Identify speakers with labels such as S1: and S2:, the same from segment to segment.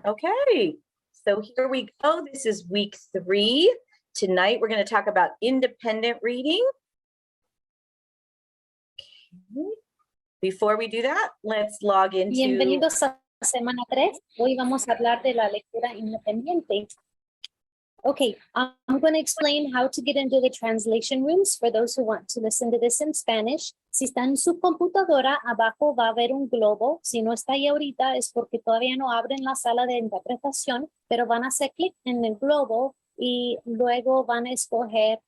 S1: Okay, so here we go. This is week 3. Tonight we're going to talk about independent reading. Okay. Before we do that, let's log into...
S2: Bienvenidos a semana 3. Hoy vamos a hablar de la lectura independiente. Okay, I'm going to explain how to get into the translation rooms for those who want to listen to this in Spanish. Si está en su computadora, abajo va a haber un globo. Si no está ahí ahorita es porque todavía no abren la sala de interpretación, pero van a hacer clic en el globo y luego van a escoger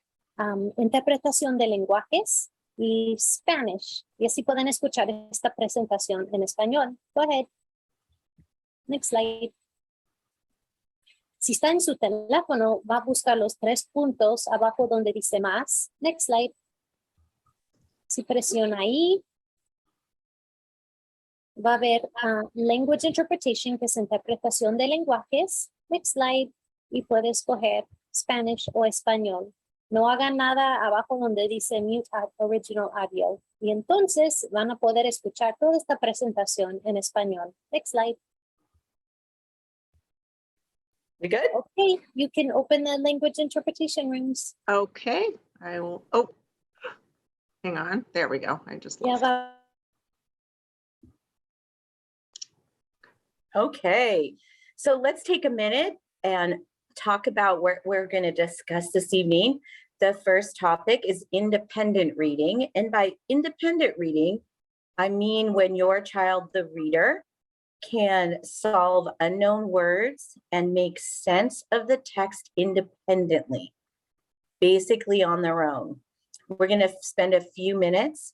S2: interpretación de lenguajes y Spanish. Y así pueden escuchar esta presentación en español. Go ahead. Next slide. Si está en su teléfono, va a buscar los 3 puntos abajo donde dice más. Next slide. Si presiona ahí, va a ver Language Interpretation, que es interpretación de lenguajes. Next slide. Y puede escoger Spanish o español. No hagan nada abajo donde dice Mute Original Audio. Y entonces van a poder escuchar toda esta presentación en español. Next slide.
S1: We good?
S2: Okay, you can open the language interpretation rooms.
S3: Okay, I will. Oh, hang on. There we go. I just lost.
S1: Okay, so let's take a minute and talk about what we're going to discuss this evening. The first topic is independent reading. And by independent reading, I mean when your child, the reader, can solve unknown words and make sense of the text independently, basically on their own. We're going to spend a few minutes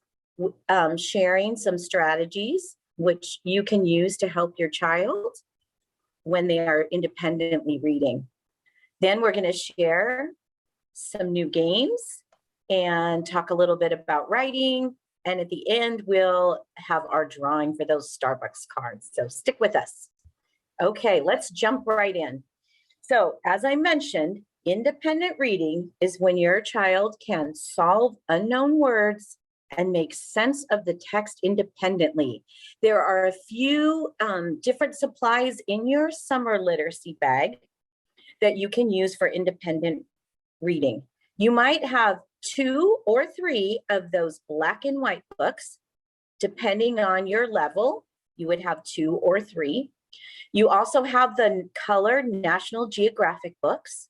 S1: sharing some strategies which you can use to help your child when they are independently reading. Then we're going to share some new games and talk a little bit about writing. And at the end, we'll have our drawing for those Starbucks cards. So stick with us. Okay, let's jump right in. So as I mentioned, independent reading is when your child can solve unknown words and make sense of the text independently. There are a few different supplies in your summer literacy bag that you can use for independent reading. You might have 2 or 3 of those black and white books. Depending on your level, you would have 2 or 3. You also have the colored National Geographic books.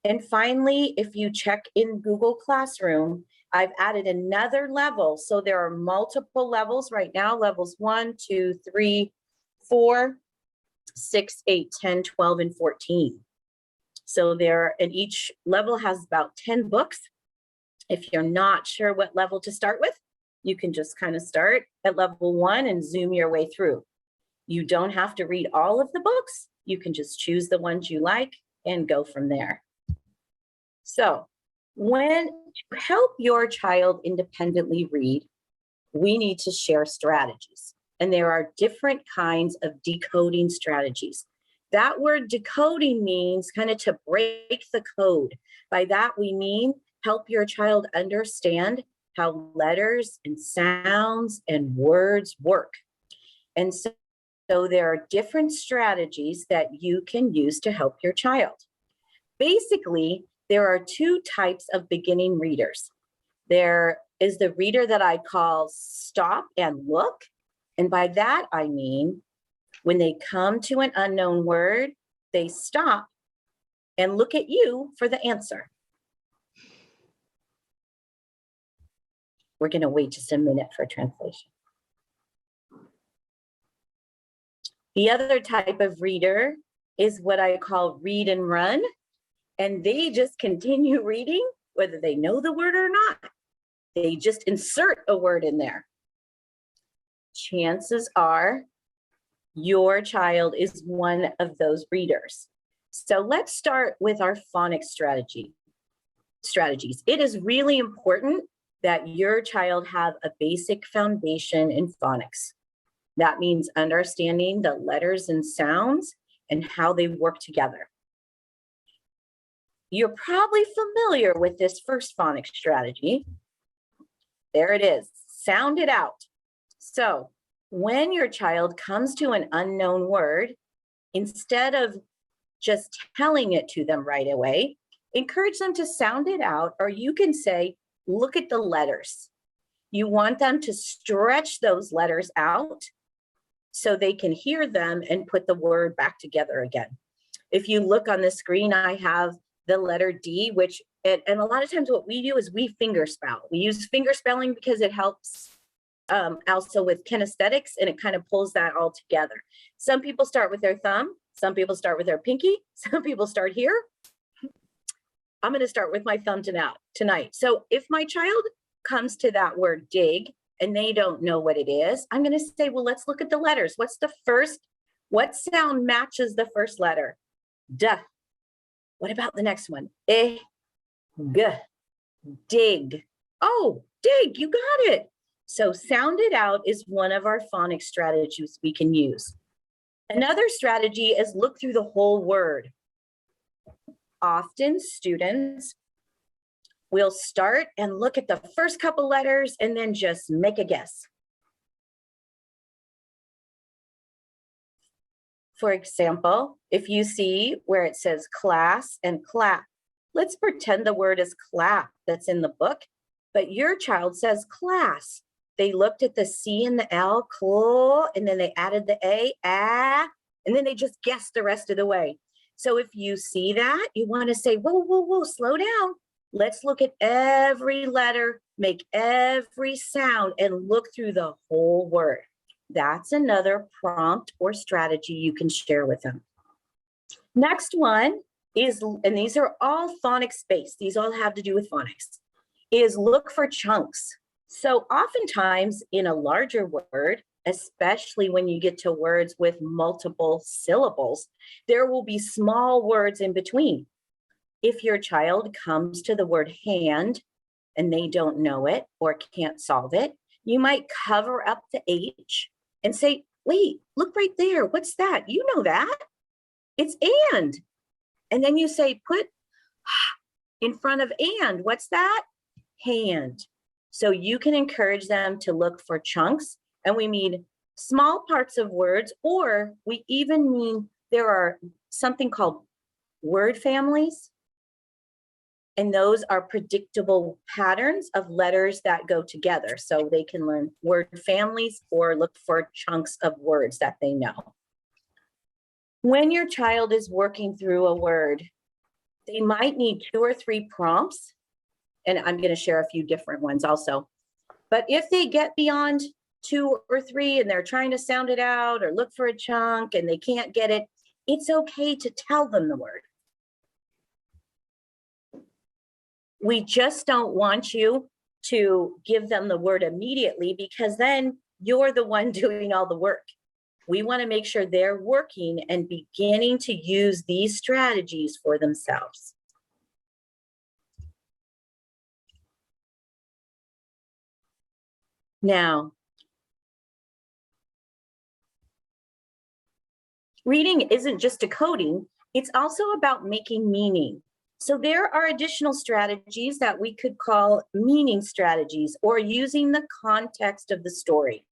S1: And finally, if you check in Google Classroom, I've added another level. So there are multiple levels right now, levels 1, 2, 3, 4, 6, 8, 10, 12, and 14. So and each level has about 10 books. If you're not sure what level to start with, you can just kind of start at level 1 and zoom your way through. You don't have to read all of the books. You can just choose the ones you like and go from there. So when to help your child independently read, we need to share strategies. And there are different kinds of decoding strategies. That word decoding means kind of to break the code. By that, we mean help your child understand how letters and sounds and words work. And so there are different strategies that you can use to help your child. Basically, there are 2 types of beginning readers. There is the reader that I call stop and look. And by that, I mean, when they come to an unknown word, they stop and look at you for the answer. We're going to wait just a minute for translation. The other type of reader is what I call read and run. And they just continue reading, whether they know the word or not. They just insert a word in there. Chances are your child is one of those readers. So let's start with our phonics strategies. It is really important that your child have a basic foundation in phonics. That means understanding the letters and sounds and how they work together. You're probably familiar with this first phonics strategy. There it is, sound it out. So when your child comes to an unknown word, instead of just telling it to them right away, encourage them to sound it out, or you can say, look at the letters. You want them to stretch those letters out so they can hear them and put the word back together again. If you look on the screen, I have the letter D, which, and a lot of times what we do is we finger spell. We use finger spelling because it helps also with kinesthetics, and it kind of pulls that all together. Some people start with their thumb. Some people start with their pinky. Some people start here. I'm going to start with my thumb tonight. So if my child comes to that word dig and they don't know what it is, I'm going to say, well, let's look at the letters. What sound matches the first letter? Duh. What about the next one? Eh, g, dig. Oh, dig, you got it. So sound it out is one of our phonics strategies we can use. Another strategy is look through the whole word. Often students will start and look at the first couple letters and then just make a guess. For example, if you see where it says class and clap, let's pretend the word is clap that's in the book, but your child says class. They looked at the C and the L, cool, and then they added the A, ah, and then they just guessed the rest of the way. So if you see that, you want to say, whoa, whoa, whoa, slow down. Let's look at every letter, make every sound, and look through the whole word. That's another prompt or strategy you can share with them. Next one is, and these are all phonics based, these all have to do with phonics, is look for chunks. So oftentimes in a larger word, especially when you get to words with multiple syllables, there will be small words in between. If your child comes to the word hand and they don't know it or can't solve it, you might cover up the H and say, wait, look right there. What's that? You know that. It's and. And then you say, put in front of and. What's that? Hand. So you can encourage them to look for chunks, and we mean small parts of words, or we even mean there are something called word families. And those are predictable patterns of letters that go together. So they can learn word families or look for chunks of words that they know. When your child is working through a word, they might need 2 or 3 prompts. And I'm going to share a few different ones also. But if they get beyond 2 or 3 and they're trying to sound it out or look for a chunk and they can't get it, it's okay to tell them the word. We just don't want you to give them the word immediately, because then you're the one doing all the work. We want to make sure they're working and beginning to use these strategies for themselves. Now, reading isn't just decoding, it's also about making meaning. So there are additional strategies that we could call meaning strategies, or using the context of the story.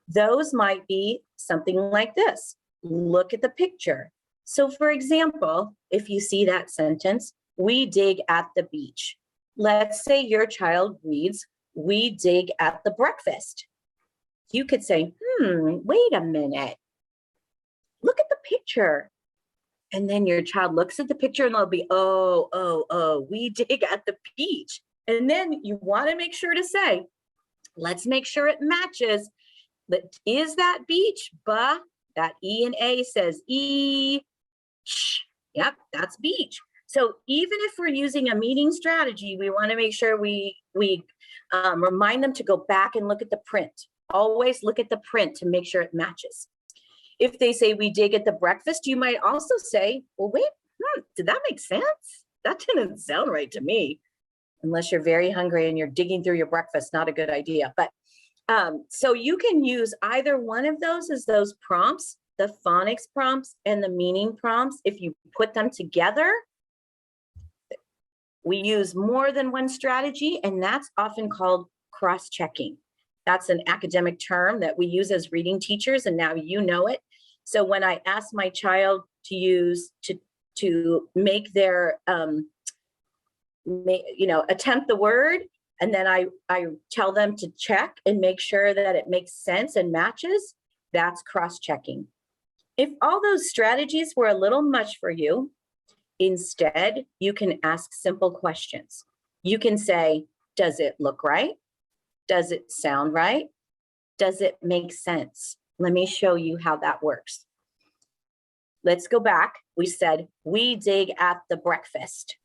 S1: Those might be something like this. Look at the picture. So for example, if you see that sentence, we dig at the beach. Let's say your child reads, we dig at the breakfast. You could say, wait a minute. Look at the picture. And then your child looks at the picture and they'll be, oh, we dig at the beach. And then you want to make sure to say, let's make sure it matches. But is that beach? Bah, that E and A says E. Yep, that's beach. So even if we're using a meaning strategy, we want to make sure we remind them to go back and look at the print. Always look at the print to make sure it matches. If they say we dig at the breakfast, you might also say, well, wait, did that make sense? That didn't sound right to me. Unless you're very hungry and you're digging through your breakfast, not a good idea. But so you can use either one of those as those prompts, the phonics prompts and the meaning prompts. If you put them together, we use more than one strategy, and that's often called cross-checking. That's an academic term that we use as reading teachers, and now you know it. So when I ask my child to use, to make their, attempt the word, and then I tell them to check and make sure that it makes sense and matches, that's cross-checking. If all those strategies were a little much for you, instead, you can ask simple questions. You can say, does it look right? Does it sound right? Does it make sense? Let me show you how that works. Let's go back. We said, we dig at the breakfast.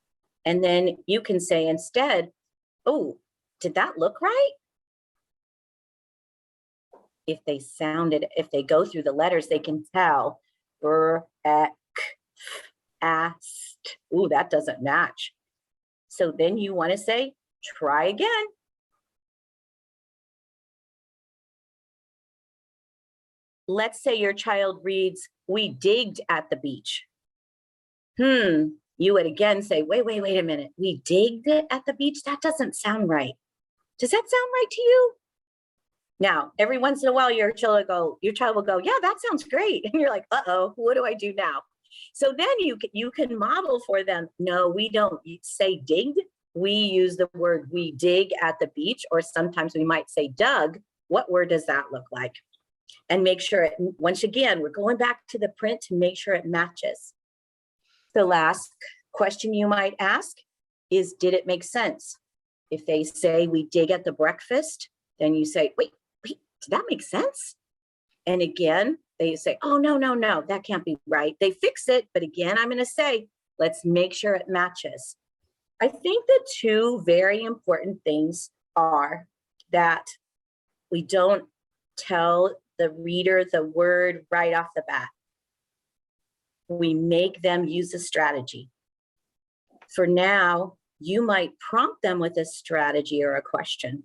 S1: And then you can say instead, oh, did that look right? If they go through the letters, they can tell. Asked. Ooh, that doesn't match. So then you want to say, try again. Let's say your child reads, we digged at the beach. You would again say, wait a minute. We digged it at the beach? That doesn't sound right. Does that sound right to you? Now, every once in a while, your child will go, yeah, that sounds great. And you're like, uh-oh, what do I do now? So then you can model for them. No, we don't say digged. We use the word we dig at the beach, or sometimes we might say dug. What word does that look like? And make sure it, once again, we're going back to the print to make sure it matches. The last question you might ask is, did it make sense? If they say we dig at the breakfast, then you say, wait, did that make sense? And again, they say, oh, no, that can't be right. They fix it, but again, I'm gonna say, let's make sure it matches. I think the two very important things are that we don't tell the reader the word right off the bat. We make them use a strategy. For now, you might prompt them with a strategy or a question.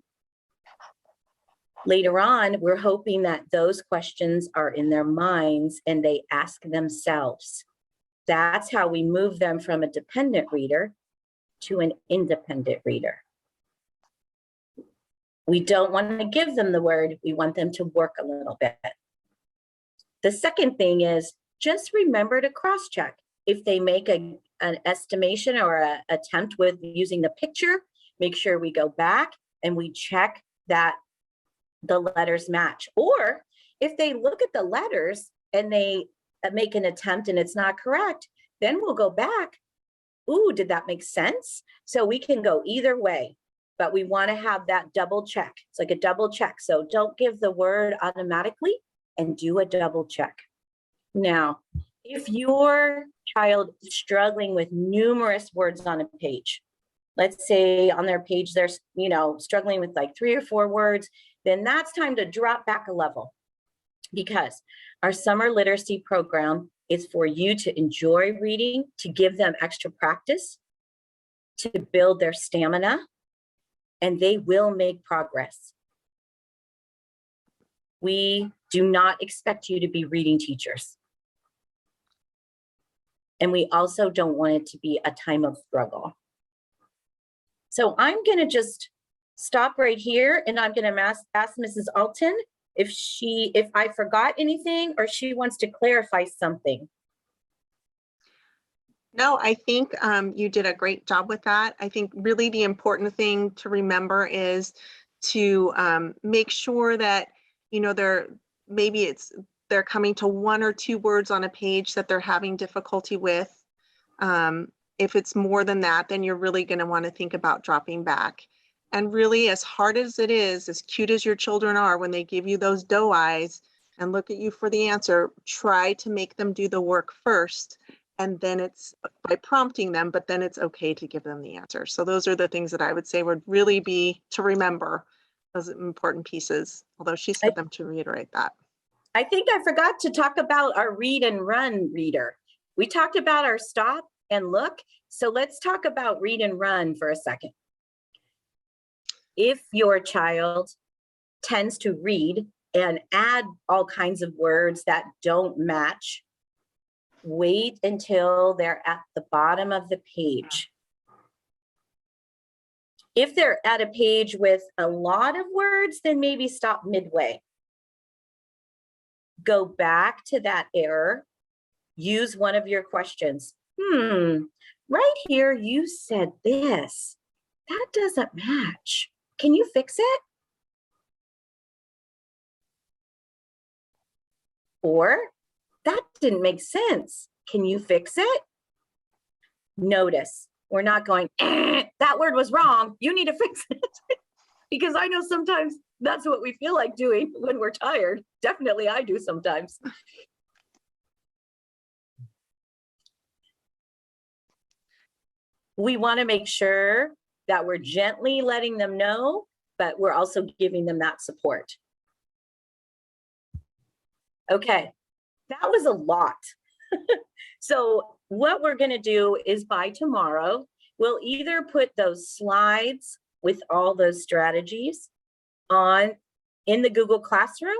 S1: Later on, we're hoping that those questions are in their minds and they ask themselves. That's how we move them from a dependent reader to an independent reader. We don't want to give them the word, we want them to work a little bit. The second thing is just remember to cross-check. If they make an estimation or an attempt with using the picture, make sure we go back and we check that the letters match. Or if they look at the letters and they make an attempt and it's not correct, then we'll go back. Ooh, did that make sense? So we can go either way, but we want to have that double check. It's like a double check. So don't give the word automatically and do a double check. Now, if your child is struggling with numerous words on a page, let's say on their page, they're struggling with like 3 or 4 words, then that's time to drop back a level, because our summer literacy program is for you to enjoy reading, to give them extra practice, to build their stamina, and they will make progress. We do not expect you to be reading teachers. And we also don't want it to be a time of struggle. So I'm going to just stop right here, and I'm going to ask Mrs. Alton if I forgot anything or she wants to clarify something.
S3: No, I think you did a great job with that. I think really the important thing to remember is to make sure that, they're coming to 1 or 2 words on a page that they're having difficulty with. If it's more than that, then you're really going to want to think about dropping back. And really, as hard as it is, as cute as your children are, when they give you those doe eyes and look at you for the answer, try to make them do the work first. And then it's by prompting them, but then it's okay to give them the answer. So those are the things that I would say would really be to remember, those important pieces, although she said them to reiterate that.
S1: I think I forgot to talk about our read and run reader. We talked about our stop and look. So let's talk about read and run for a second. If your child tends to read and add all kinds of words that don't match, wait until they're at the bottom of the page. If they're at a page with a lot of words, then maybe stop midway. go back to that error, use one of your questions. Right here, you said this. That doesn't match. Can you fix it? Or that didn't make sense. Can you fix it? Notice, we're not going, that word was wrong. You need to fix it. Because I know sometimes that's what we feel like doing when we're tired. Definitely I do sometimes. We want to make sure that we're gently letting them know, but we're also giving them that support. Okay, that was a lot. So what we're going to do is by tomorrow, we'll either put those slides with all those strategies in the Google Classroom,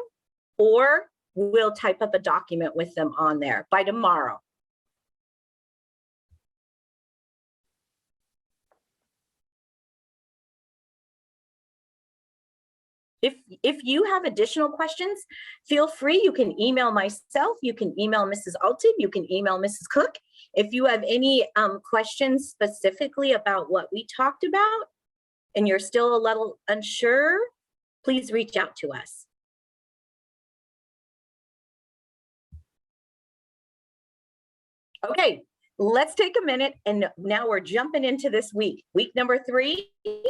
S1: or we'll type up a document with them on there by tomorrow. If you have additional questions, feel free. You can email myself, you can email Mrs. Alton, you can email Mrs. Cook. If you have any questions specifically about what we talked about and you're still a little unsure, please reach out to us. Okay, let's take a minute, and now we're jumping into this week. Week number 3, you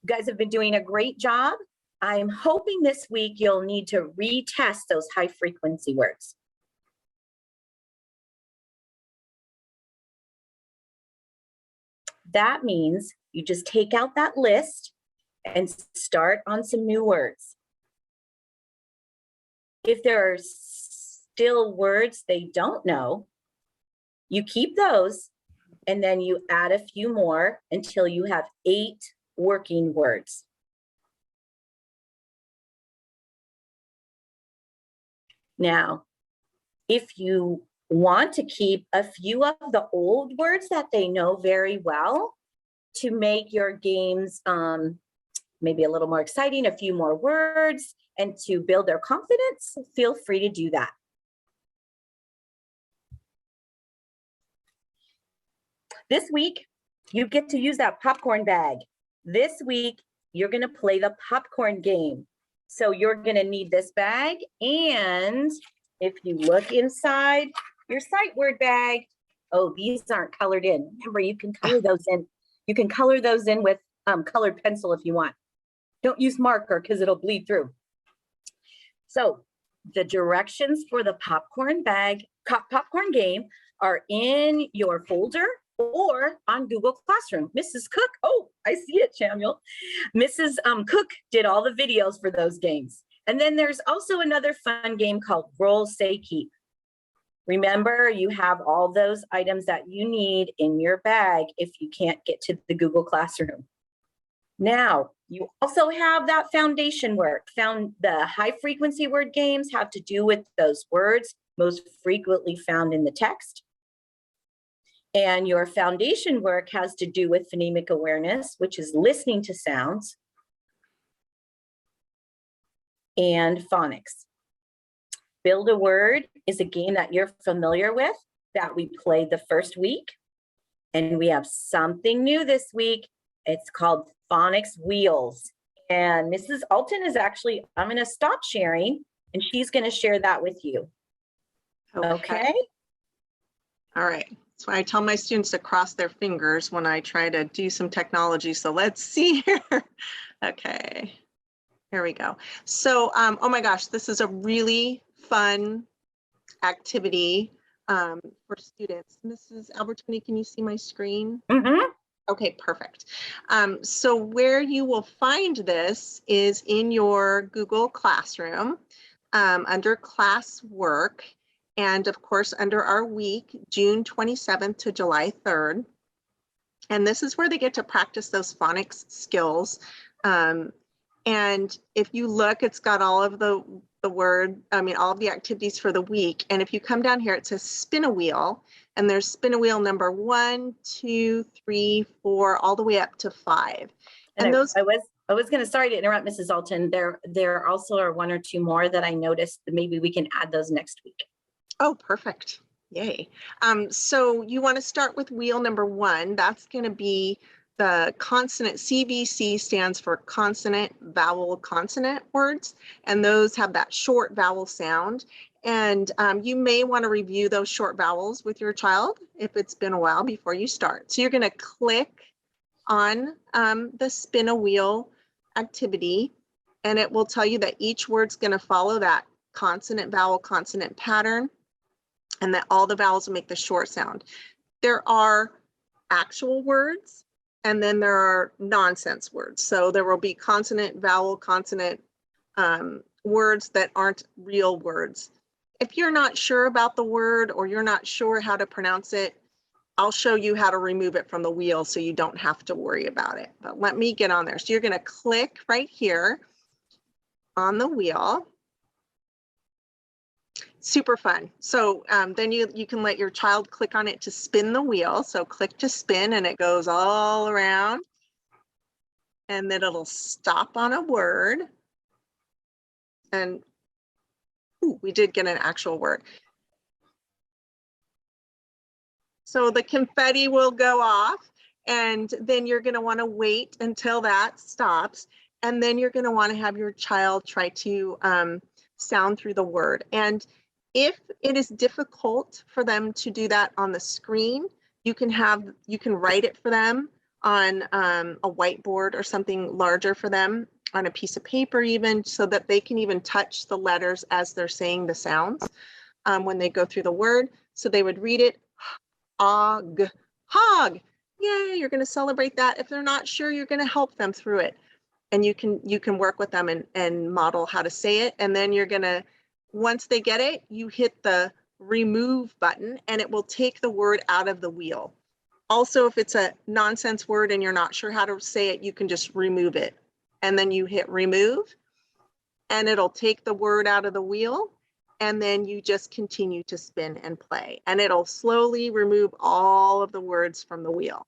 S1: guys have been doing a great job. I'm hoping this week you'll need to retest those high frequency words. That means you just take out that list and start on some new words. If there are still words they don't know, you keep those and then you add a few more until you have 8 working words. Now, if you want to keep a few of the old words that they know very well to make your games maybe a little more exciting, a few more words, and to build their confidence, feel free to do that. This week, you get to use that popcorn bag. This week, you're going to play the popcorn game. So you're going to need this bag, and if you look inside your sight word bag, oh, these aren't colored in. Remember, you can color those in. You can color those in with colored pencil if you want. Don't use marker because it'll bleed through. So the directions for the popcorn bag, popcorn game are in your folder or on Google Classroom. Mrs. Cook, oh, I see it, Samuel. Mrs. Cook did all the videos for those games. And then there's also another fun game called Roll, Say, Keep. Remember, you have all those items that you need in your bag if you can't get to the Google Classroom. Now, you also have that foundation work. The high frequency word games have to do with those words most frequently found in the text. And your foundation work has to do with phonemic awareness, which is listening to sounds, and phonics. Build a Word is a game that you're familiar with that we played the first week. And we have something new this week. It's called Phonics Wheels. And Mrs. Alton is actually, I'm going to stop sharing and she's going to share that with you. Okay?
S3: All right. That's why I tell my students to cross their fingers when I try to do some technology. So let's see here. Okay. Here we go. So, oh my gosh, this is a really fun activity for students. Mrs. Albertoni, can you see my screen?
S1: Mm-hmm.
S3: Okay, perfect. So where you will find this is in your Google Classroom under classwork, and of course under our week, June 27th to July 3rd. And this is where they get to practice those phonics skills. And if you look, it's got all of the all of the activities for the week. And if you come down here, it says spin a wheel, and there's spin a wheel number 1, 2, 3, 4, all the way up to 5. And those,
S1: I was going to, sorry to interrupt, Mrs. Alton. There also are one or two more that I noticed that maybe we can add those next week.
S3: Oh, perfect. Yay. So you want to start with wheel number 1. That's going to be the consonant. CVC stands for consonant, vowel, consonant words, and those have that short vowel sound. And you may want to review those short vowels with your child if it's been a while before you start. So you're going to click on the spin a wheel activity, and it will tell you that each word's going to follow that consonant, vowel, consonant pattern, and that all the vowels will make the short sound. There are actual words, and then there are nonsense words. So there will be consonant, vowel, consonant words that aren't real words. If you're not sure about the word or you're not sure how to pronounce it, I'll show you how to remove it from the wheel so you don't have to worry about it. But let me get on there. So you're going to click right here on the wheel. Super fun. So then you can let your child click on it to spin the wheel. So click to spin and it goes all around. And then it'll stop on a word. And ooh, we did get an actual word. So the confetti will go off, and then you're going to want to wait until that stops. And then you're going to want to have your child try to sound through the word. And if it is difficult for them to do that on the screen, you can write it for them on a whiteboard or something larger for them, on a piece of paper even, so that they can even touch the letters as they're saying the sounds when they go through the word. So they would read it, hog, hog. Yay, you're going to celebrate that. If they're not sure, you're going to help them through it. And you can work with them and model how to say it. And then you're going to, once they get it, you hit the remove button and it will take the word out of the wheel. Also, if it's a nonsense word and you're not sure how to say it, you can just remove it. And then you hit remove and it'll take the word out of the wheel. And then you just continue to spin and play. And it'll slowly remove all of the words from the wheel.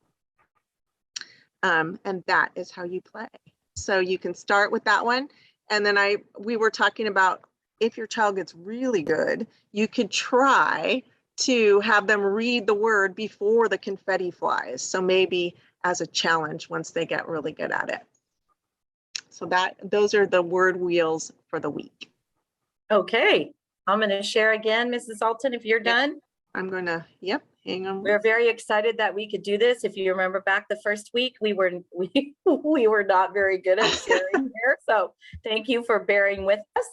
S3: And that is how you play. So you can start with that one. And then we were talking about, if your child gets really good, you could try to have them read the word before the confetti flies. So maybe as a challenge once they get really good at it. So those are the word wheels for the week.
S1: Okay, I'm going to share again, Mrs. Alton, if you're done.
S3: I'm going to, hang on.
S1: We're very excited that we could do this. If you remember back the first week, we were not very good at sharing here. So thank you for bearing with us.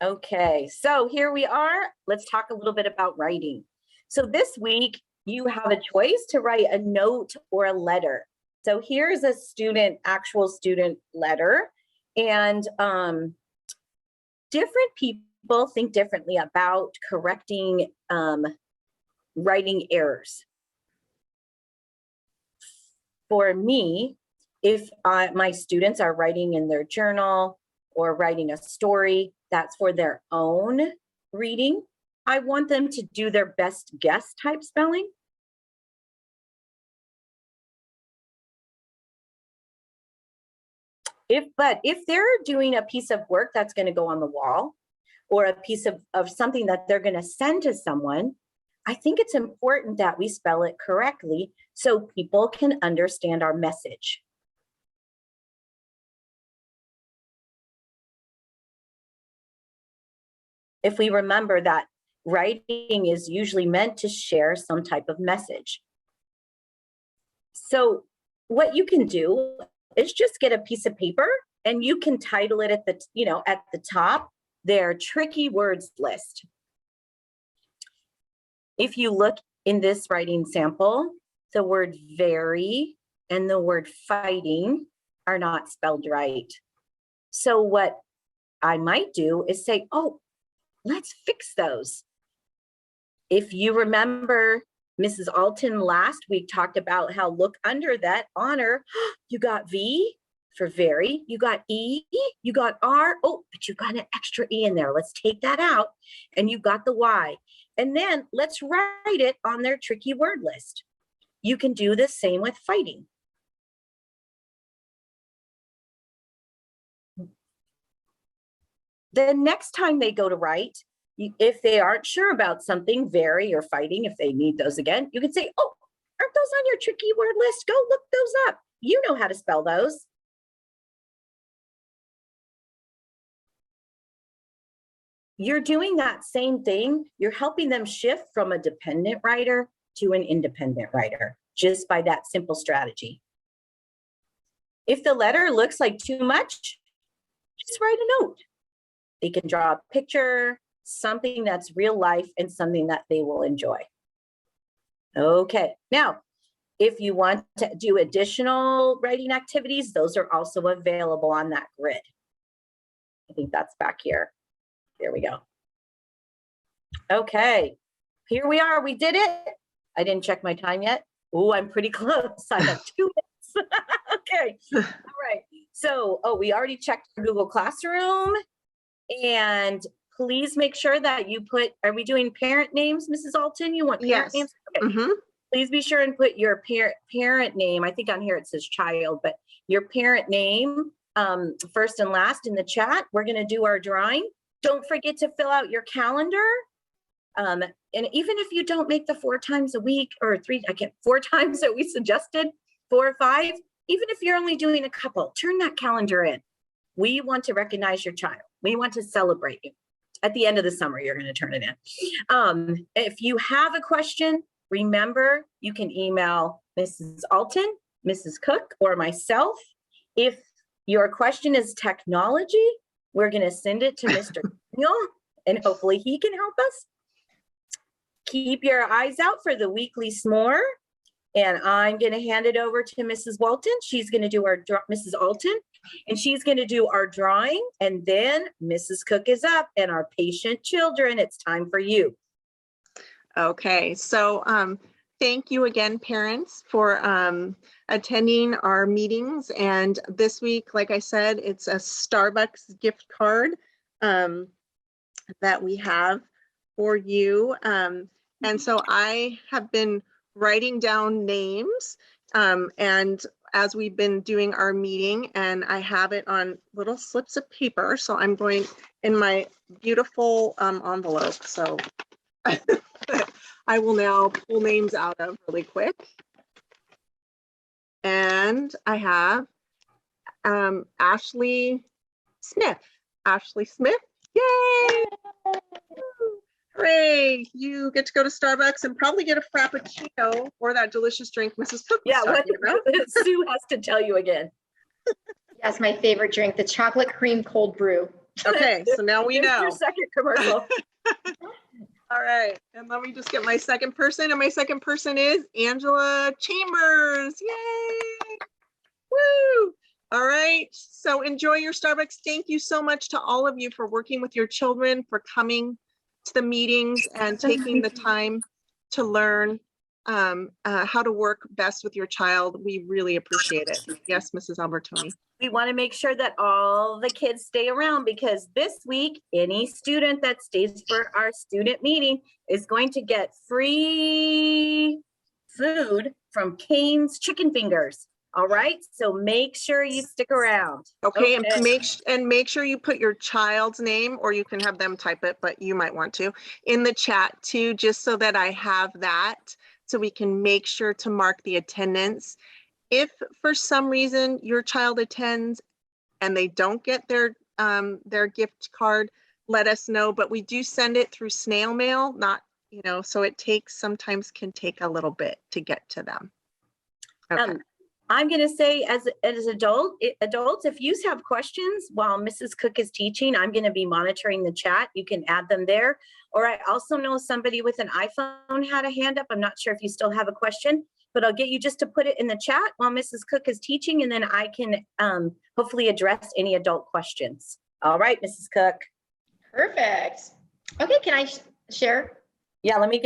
S1: Okay, so here we are. Let's talk a little bit about writing. So this week, you have a choice to write a note or a letter. So here's a actual student letter. And different people think differently about correcting writing errors. For me, if my students are writing in their journal or writing a story that's for their own reading, I want them to do their best guess type spelling. But if they're doing a piece of work that's going to go on the wall, or a piece of something that they're going to send to someone, I think it's important that we spell it correctly so people can understand our message. If we remember that writing is usually meant to share some type of message. So what you can do is just get a piece of paper and you can title it at the top, their tricky words list. If you look in this writing sample, the word very and the word fighting are not spelled right. So what I might do is say, oh, let's fix those. If you remember, Mrs. Alton last week talked about how look under that honor, you got V for very, you got E, you got R, oh, but you got an extra E in there. Let's take that out. And you got the Y. And then let's write it on their tricky word list. You can do the same with fighting. the next time they go to write, if they aren't sure about something, very or fighting, if they need those again, you can say, oh, aren't those on your tricky word list? Go look those up. You know how to spell those. You're doing that same thing. You're helping them shift from a dependent writer to an independent writer just by that simple strategy. If the letter looks like too much, just write a note. They can draw a picture, something that's real life and something that they will enjoy. Okay, now, if you want to do additional writing activities, those are also available on that grid. I think that's back here. There we go. Okay, here we are. We did it. I didn't check my time yet. Oh, I'm pretty close. I have 2 minutes. Okay, all right. So, we already checked Google Classroom. And please make sure that you put, are we doing parent names, Mrs. Alton? You want parent names? Okay. Please be sure and put your parent name. I think on here it says child, but your parent name first and last in the chat. We're going to do our drawing. Don't forget to fill out your calendar. And even if you don't make the 4 times a week or 4 times that we suggested, 4 or 5, even if you're only doing a couple, turn that calendar in. We want to recognize your child. We want to celebrate you. At the end of the summer, you're going to turn it in. If you have a question, remember, you can email Mrs. Alton, Mrs. Cook, or myself. If your question is technology, we're going to send it to Mr. Daniel, and hopefully he can help us. Keep your eyes out for the weekly s'more. And I'm going to hand it over to Mrs. Walton. She's going to do our, Mrs. Alton, and she's going to do our drawing. And then Mrs. Cook is up, and our patient children, it's time for you.
S3: Okay, so thank you again, parents, for attending our meetings. And this week, like I said, it's a Starbucks gift card that we have for you. And so I have been writing down names and as we've been doing our meeting, and I have it on little slips of paper. So I'm going in my beautiful envelope. So I will now pull names out of really quick. And I have Ashley Smith. Ashley Smith, yay! Hooray, you get to go to Starbucks and probably get a Frappuccino or that delicious drink Mrs. Cook was talking about.
S1: Sue has to tell you again.
S4: That's my favorite drink, the chocolate cream cold brew.
S3: Okay, so now we know.
S1: Your second commercial.
S3: All right, and let me just get my second person, and my second person is Angela Chambers. Yay! Woo! All right, so enjoy your Starbucks. Thank you so much to all of you for working with your children, for coming to the meetings and taking the time to learn how to work best with your child. We really appreciate it. Yes, Mrs. Albertoni.
S1: We want to make sure that all the kids stay around, because this week, any student that stays for our student meeting is going to get free food from Cane's Chicken Fingers. All right, so make sure you stick around.
S3: Okay, and make sure you put your child's name, or you can have them type it, but you might want to, in the chat too, just so that I have that, so we can make sure to mark the attendance. If for some reason your child attends and they don't get their gift card, let us know, but we do send it through snail mail, not, so it sometimes can take a little bit to get to them. Okay.
S1: I'm going to say as adults, if you have questions while Mrs. Cook is teaching, I'm going to be monitoring the chat. You can add them there. Or I also know somebody with an iPhone had a hand up. I'm not sure if you still have a question, but I'll get you just to put it in the chat while Mrs. Cook is teaching, and then I can hopefully address any adult questions. All right, Mrs. Cook.
S4: Perfect. Okay, can I share?
S1: Yeah, let me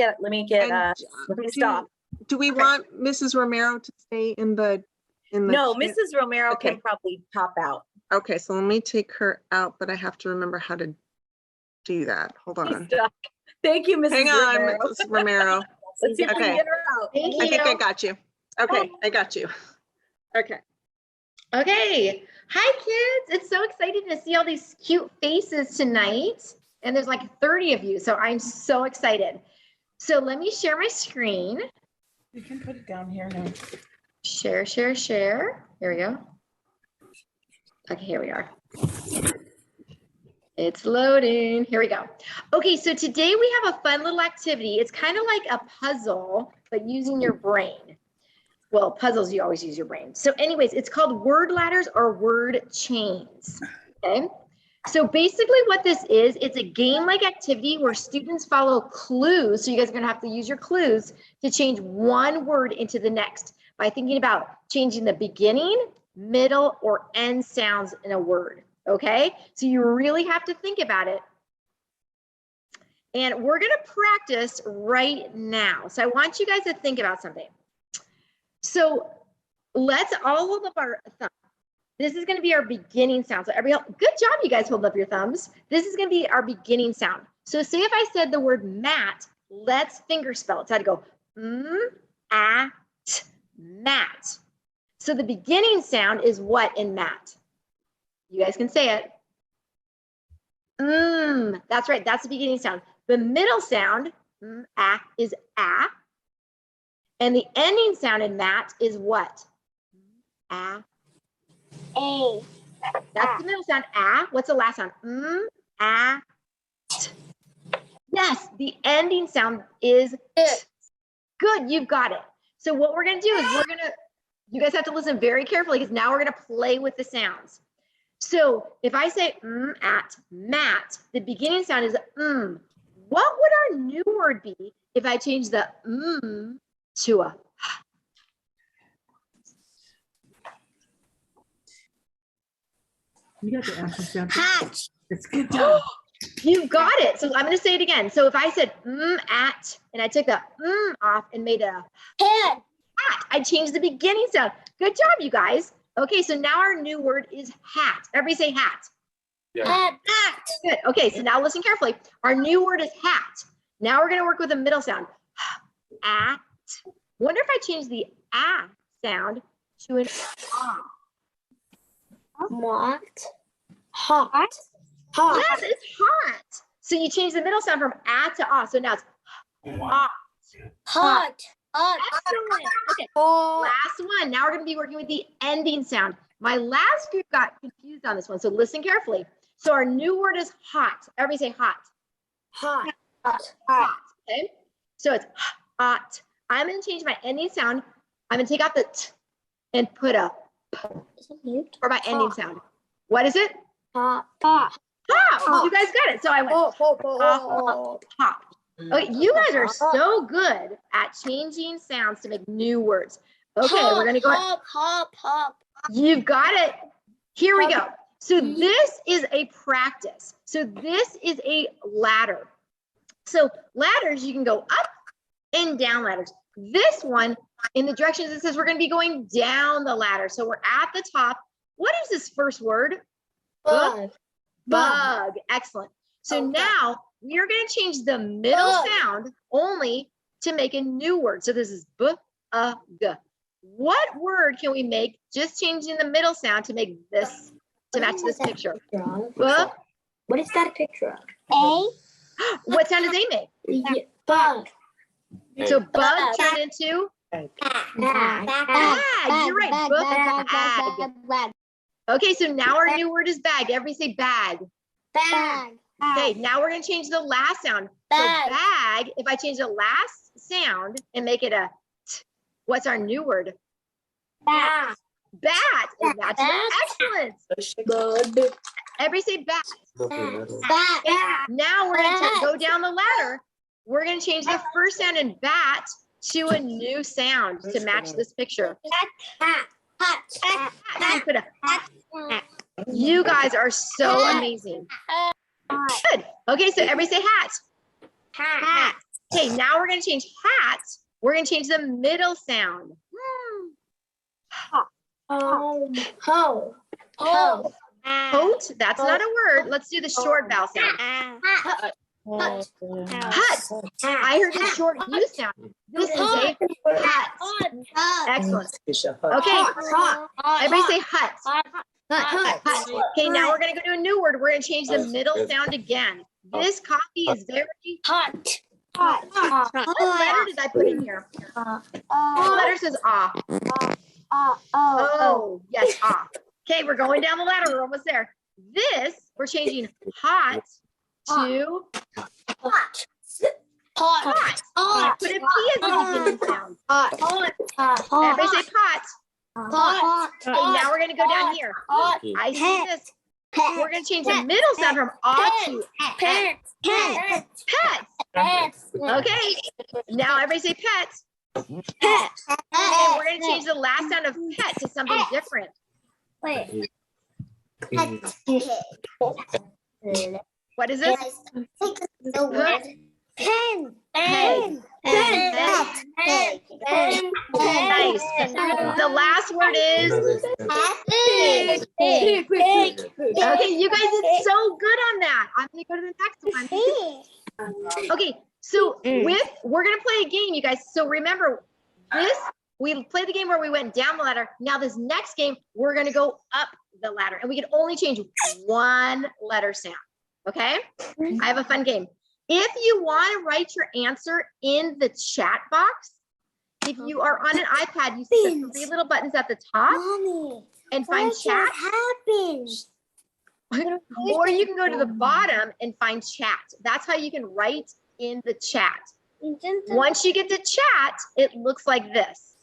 S1: stop.
S3: Do we want Mrs. Romero to stay in the
S1: No, Mrs. Romero can probably pop out.
S3: Okay, so let me take her out, but I have to remember how to do that. Hold on.
S1: Thank you, Mrs.
S3: Hang on, Mrs. Romero.
S1: Let's see if we can get her out.
S4: Thank you.
S3: I think I got you. Okay, I got you. Okay.
S4: Okay. Hi, kids. It's so exciting to see all these cute faces tonight. And there's like 30 of you, so I'm so excited. So let me share my screen.
S1: You can put it down here now.
S4: Share, share, share. Here we go. Okay, here we are. It's loading. Here we go. Okay, so today we have a fun little activity. It's kind of like a puzzle, but using your brain. Well, puzzles, you always use your brain. So anyways, it's called word ladders or word chains, okay? So basically what this is, it's a game-like activity where students follow clues. So you guys are gonna have to use your clues to change one word into the next by thinking about changing the beginning, middle, or end sounds in a word, okay? So you really have to think about it. And we're gonna practice right now. So I want you guys to think about something. So let's all hold up our thumbs. This is gonna be our beginning sound. So good job, you guys hold up your thumbs. This is gonna be our beginning sound. So say if I said the word mat, let's finger spell it. So I'd go mat. So the beginning sound is what in mat? You guys can say it. That's right, that's the beginning sound. The middle sound, is ah. And the ending sound in mat is what? Ah.
S2: A.
S4: That's the middle sound, ah. What's the last sound? Ah. Yes, the ending sound is t. Good, you've got it. So what we're gonna do is you guys have to listen very carefully because now we're gonna play with the sounds. So if I say at mat, the beginning sound is What would our new word be if I change the to a
S5: You got the answer.
S2: Hatch.
S5: It's good job.
S4: You got it. So I'm going to say it again. So if I said at and I took the off and made a
S2: Head.
S4: hat, I changed the beginning sound. Good job, you guys. Okay, so now our new word is hat. Everybody say hat.
S5: Yeah.
S2: Hat.
S4: Good. Okay, so now listen carefully. Our new word is hat. Now we're going to work with a middle sound. At. Wonder if I change the ah sound to an ah.
S2: Mocked. Hot. Hot.
S4: Yes, it's hot. So you change the middle sound from ah to ah. So now it's ah.
S2: Hot. Hot.
S4: Excellent. Okay,
S2: Hot.
S4: last one. Now we're going to be working with the ending sound. My last group got confused on this one, so listen carefully. So our new word is hot. Everybody say hot.
S2: Hot. Hot.
S4: Hot. Okay. So it's hot. I'm going to change my ending sound. I'm going to take out the t and put a p for my ending sound. What is it?
S2: Hot. Hot.
S4: Pop. You guys got it. So I went pop. Okay, you guys are so good at changing sounds to make new words. Okay, we're gonna go ahead.
S2: Hop.
S4: You've got it. Here we go. So this is a practice. So this is a ladder. So ladders, you can go up and down ladders. This one, in the directions, it says we're gonna be going down the ladder. So we're at the top. What is this first word?
S2: Bug.
S4: Bug. Excellent. So now we are going to change the middle sound only to make a new word. So this is b-a-g. What word can we make just changing the middle sound to make this, to match this picture?
S2: What is that a picture of? A.
S4: What sound does A make?
S2: Bug.
S4: So bug turned into bag. You're right. Bag. Okay, so now our new word is bag. Everybody say bag.
S2: Bag.
S4: Okay, now we're going to change the last sound.
S2: Bag.
S4: So bag, if I change the last sound and make it a t, what's our new word?
S2: Bat.
S4: Bat. And that's excellent. Everybody say bat.
S2: Bat.
S4: Now we're going to go down the ladder. We're going to change the first sound in bat to a new sound to match this picture.
S2: Hat.
S4: Put a hat. You guys are so amazing. Good. Okay, so everybody say hat.
S2: Hat.
S4: Okay, now we're going to change hat. We're going to change the middle sound.
S2: Ho.
S4: Coat, that's not a word. Let's do the short vowel sound.
S2: Hut.
S4: Hut. I heard the short U sound. This is a hut. Excellent. Okay, everybody say hut. Okay, now we're gonna go to a new word. We're gonna change the middle sound again. This coffee is very
S2: Hot.
S4: What letter did I put in here? What letter says ah? Oh, yes, ah. Okay, we're going down the ladder. We're almost there. This, we're changing hot to hot. Put a P as the beginning sound. Everybody say pot. Okay, now we're gonna go down here. I see this. We're gonna change the middle sound from ah to pets. Okay, now everybody say pets. And we're gonna change the last sound of pet to something different. What is this? Nice. The last word is pig. Okay, you guys did so good on that. I'm gonna go to the next one. Okay, so we're gonna play a game, you guys. So remember this, we played the game where we went down the ladder. Now this next game, we're gonna go up the ladder and we can only change one letter sound. Okay, I have a fun game. If you want to write your answer in the chat box, if you are on an iPad, you see the 3 little buttons at the top and find chat. Or you can go to the bottom and find chat. That's how you can write in the chat. Once you get to chat, it looks like this.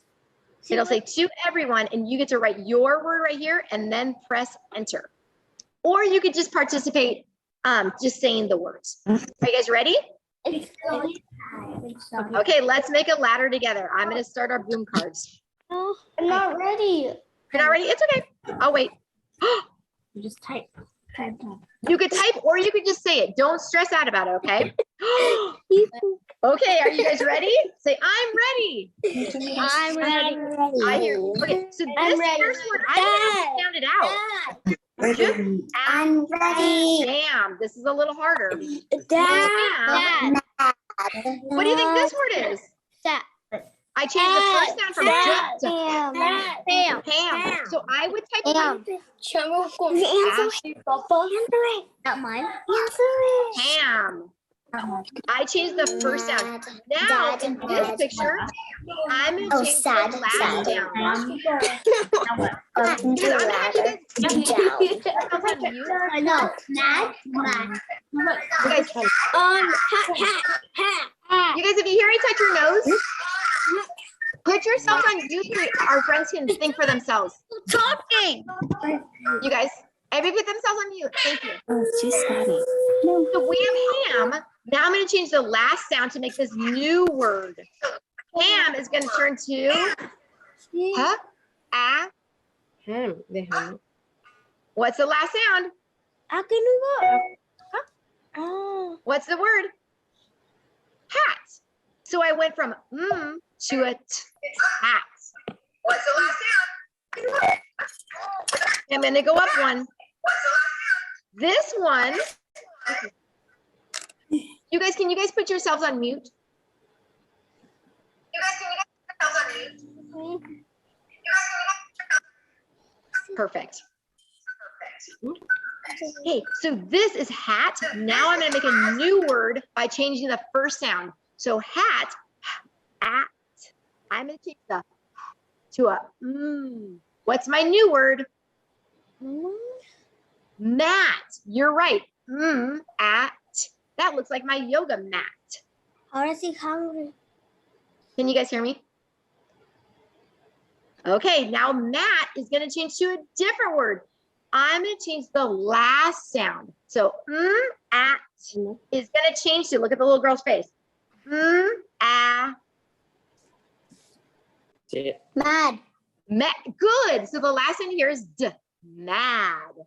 S4: It'll say to everyone, and you get to write your word right here and then press enter. Or you could just participate just saying the words. Are you guys ready? Okay, let's make a ladder together. I'm going to start our boom cards.
S2: I'm not ready.
S4: You're not ready? It's okay. I'll wait.
S2: You just type.
S4: You could type or you could just say it. Don't stress out about it, okay? Okay, are you guys ready? Say, I'm ready.
S2: I'm ready.
S4: I hear. Okay, so this first word, I don't sound it out.
S2: I'm ready.
S4: Damn, this is a little harder.
S2: Dad.
S4: What do you think this word is?
S2: Dad.
S4: I changed the first sound from Pam. Pam. So I would type
S2: Not mine.
S4: Pam. I changed the first sound. Now in this picture, I'm gonna change the last sound.
S2: I know. Mad.
S4: You guys, if you hear me touch your nose, put yourself on mute so our friends can think for themselves. Talking. You guys, everybody put themselves on mute. Thank you.
S5: Oh, she's funny.
S4: So we have ham. Now I'm going to change the last sound to make this new word. Ham is going to turn to What's the last sound? What's the word? Hat. So I went from to a hat. What's the last sound? I'm going to go up one. This one. You guys, can you guys put yourselves on mute? Perfect. Okay, so this is hat. Now I'm going to make a new word by changing the first sound. So hat, at. I'm going to change the to a What's my new word? Mat. You're right. At. That looks like my yoga mat.
S2: Honestly, hungry.
S4: Can you guys hear me? Okay, now mat is going to change to a different word. I'm going to change the last sound. So at is going to change to, look at the little girl's face.
S2: Mad.
S4: Mad. Good. So the last one here is d. Mad.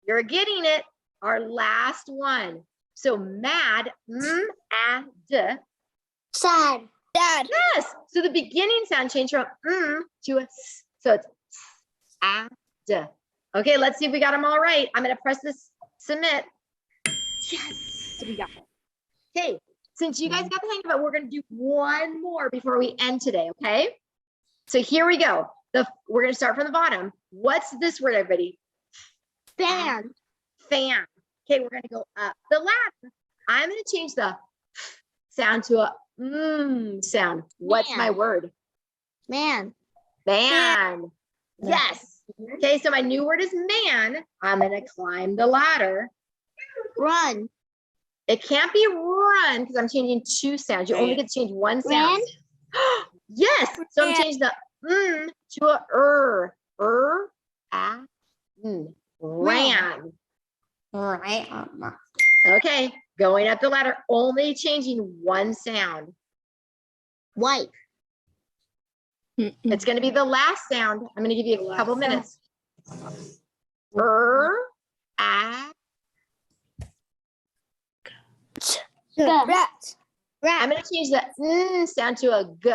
S4: You're getting it. Our last one. So mad, d.
S2: Sad. Dad.
S4: Yes. So the beginning sound changed from to a s. So it's d. Okay, let's see if we got them all right. I'm going to press this submit. Yes, we got it. Okay, since you guys got the hang of it, we're going to do one more before we end today, okay? So here we go. We're going to start from the bottom. What's this word, everybody? Fan. Fan. Okay, we're gonna go up the ladder. I'm gonna change the sound to a sound. What's my
S6: Man.
S4: word?
S6: Man.
S4: Man. Yes. Okay, so my new word is man. I'm gonna climb the ladder.
S6: Run.
S4: It can't be run because I'm changing two sounds. You only get to change one sound. Yes. So I'm changing the to a ran. Okay, going up the ladder, only changing one sound.
S6: Wipe.
S4: It's going to be the last sound. I'm going to give you a couple minutes.
S6: Rat.
S4: I'm going to change the sound to a g.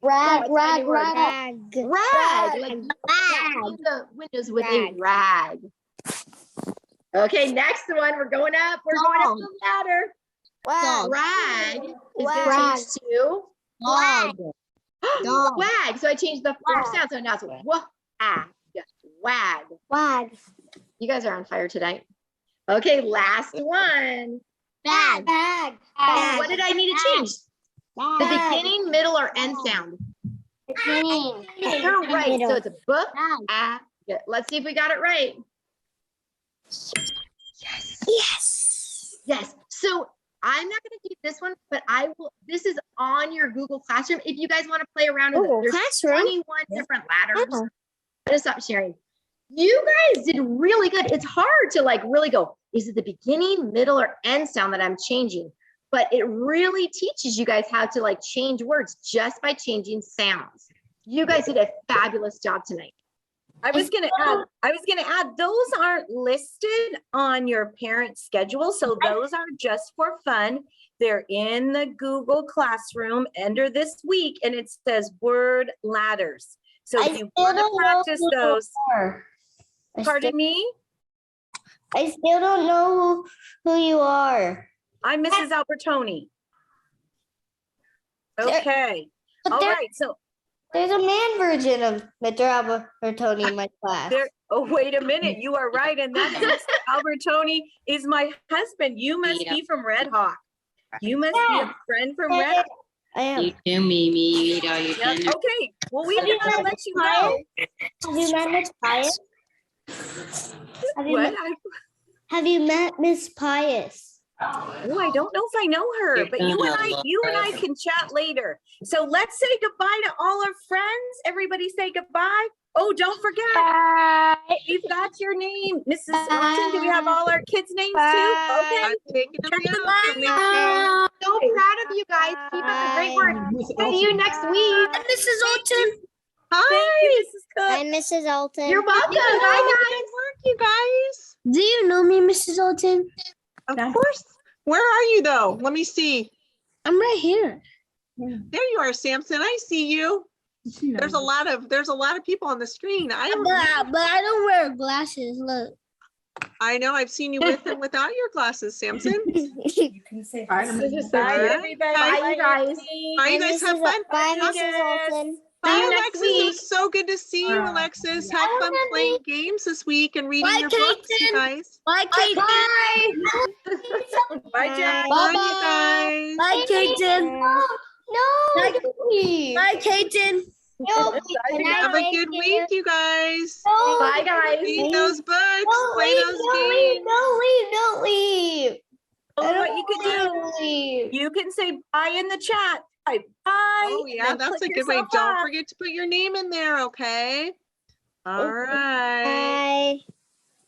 S6: Rag.
S4: What's my new word?
S6: Rag.
S4: Rag. Like clean the windows with a rag. Okay, next one. We're going up. We're going up the ladder.
S6: Dog.
S4: Rag is going to
S6: Rag.
S4: change to
S6: Dog. Dog.
S4: wag. So I changed the fourth sound. So now it's wag.
S6: Wag.
S4: You guys are on fire tonight. Okay, last one.
S6: Bag. Bag.
S4: Oh, what did I need to change? The beginning, middle, or end sound.
S6: Beginning.
S4: You're right. So it's a book.
S6: Bag.
S4: Let's see if we got it right. Yes. So I'm not going to do this one, but I will. This is on your Google Classroom. If you guys want to play around with it, there's
S6: Classroom?
S4: 21 different ladders.
S6: Oh.
S4: I'm gonna stop sharing. You guys did really good. It's hard to like really go, is it the beginning, middle, or end sound that I'm changing? But it really teaches you guys how to like change words just by changing sounds. You guys did a fabulous job tonight.
S1: I was gonna add, those aren't listed on your parent schedule, so those are just for fun. They're in the Google Classroom under this week, and it says word ladders. So if you want to practice those, pardon me?
S6: I still don't know who you are.
S1: I'm Mrs. Albertoni. Okay, all right, so
S6: There's a man version of Mr. Albertoni in my class.
S1: oh, wait a minute, you are right, and that Mr. Albertoni is my husband. You must be from Red Hawk. You must be a friend from Red Hawk.
S6: I am.
S7: You do, Mimi. You know, you
S1: Yep.
S7: can.
S1: Okay, well, we
S6: Have you
S1: gotta
S6: met
S1: let you go.
S6: Have you met Miss Pius?
S1: What?
S6: Have you met Miss Pius?
S1: Oh, I don't know if I know her, but you and I can chat later. So let's say goodbye to all our friends. Everybody say goodbye. Oh, don't forget, we've got your name, Mrs. Alton. Do we have all our kids' names too? Okay.
S3: I'm taking them down.
S4: So proud of you guys. Keep up the great work. See you next week.
S6: Mrs. Alton.
S1: Thank you, Mrs. Cook.
S6: Hi, Mrs. Alton.
S4: You're welcome. Bye, guys.
S3: Work, you guys.
S6: Do you know me, Mrs. Alton?
S3: Of course. Where are you though? Let me see.
S6: I'm right here.
S3: There you are, Samson. I see you. There's a lot of people on the screen. I
S6: don't wear glasses. Look.
S3: know. I've seen you with and without your glasses, Samson.
S1: You can say
S5: Bye,
S1: bye,
S5: Mrs.
S1: everybody.
S4: Bye, you guys.
S3: Bye, you guys. Have fun.
S6: Bye,
S1: Bye,
S6: Mrs. Alton.
S3: Bye,
S4: you next
S3: Alexis.
S4: week.
S3: It was so good to see you, Alexis. Have fun playing games this week and reading
S6: Bye,
S3: your books, you
S6: Kaiten.
S3: guys.
S6: Bye, Kate.
S1: Bye, Jen.
S3: Bye, you guys.
S6: Bye, Kaiten. No. Bye, Kaiten. No,
S3: Have a good week, you guys.
S4: Bye, guys.
S3: Read those books. Play those games.
S6: Don't leave.
S1: What you can do, you can say bye in the chat. Bye.
S3: Oh, yeah,
S1: then
S3: that's a
S1: click
S3: good way.
S1: yourself
S3: Don't
S1: off.
S3: forget to put your name in there, okay? All right.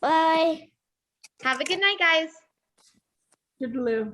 S6: Bye. Bye.
S4: Have a good night, guys.
S5: Toodaloo.